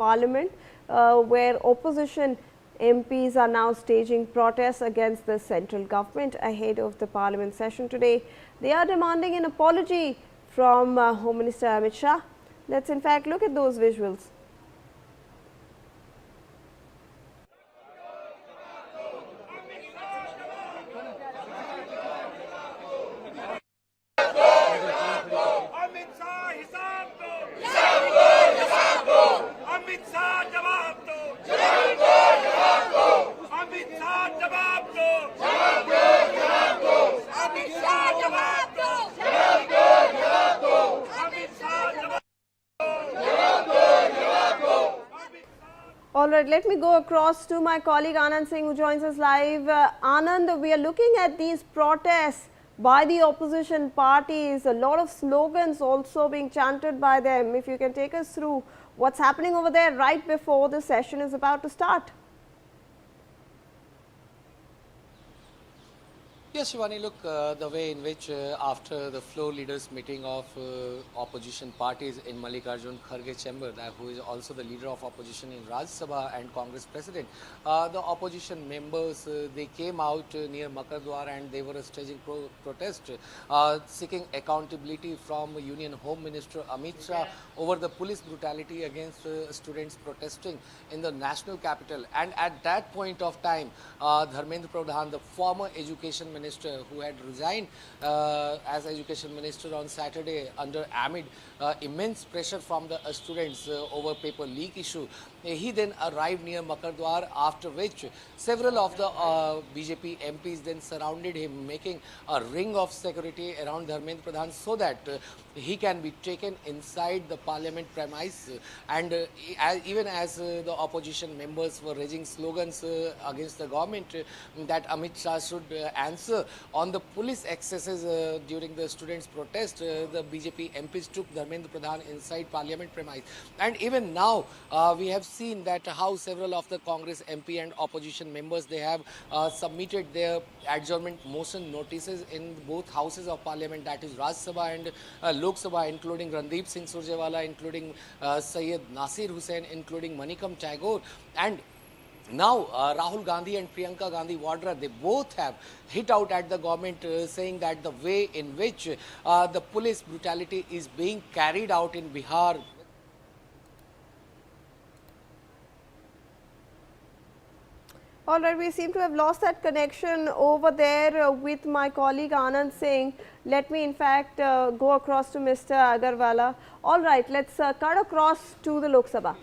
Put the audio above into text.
Parliament, where opposition MPs are now staging protests against the central government ahead of the Parliament session today. They are demanding an apology from Home Minister Amit Shah. Let's in fact look at those visuals. Alright, let me go across to my colleague Anand Singh, who joins us live. Anand, we are looking at these protests by the opposition parties, a lot of slogans also being chanted by them. If you can take us through what's happening over there right before the session is about to start. Yes, Shivani, look, the way in which after the floor leaders meeting of opposition parties in Mallikarjun Kharge chamber, who is also the leader of opposition in Rajya Sabha and Congress president, the opposition members, they came out near Makardwar and they were staging protest, seeking accountability from Union Home Minister Amit Shah over the police brutality against students protesting in the national capital. And at that point of time, Dharmendra Pradhan, the former education minister who had resigned as education minister on Saturday under amid immense pressure from the students over paper leak issue, he then arrived near Makardwar, after which several of the BJP MPs then surrounded him, making a ring of security around Dharmendra Pradhan so that he can be taken inside the parliament premise. And even as the opposition members were raising slogans against the government that Amit Shah should answer on the police excesses during the students' protest, the BJP MPs took Dharmendra Pradhan inside parliament premise. And even now, we have seen that how several of the Congress MP and opposition members, they have submitted their adjournment motion notices in both houses of parliament, that is Rajya Sabha and Lok Sabha, including Randeep Singh Surjewala, including Syed Nasir Hussain, including Manikam Tagore, and now Rahul Gandhi and Priyanka Gandhi Vadra, they both have hit out at the government, saying that the way in which the police brutality is being carried out in Bihar. Alright, we seem to have lost that connection over there with my colleague Anand Singh. Let me in fact go across to Mr. Agarwala. Alright, let's cut across to the Lok Sabha.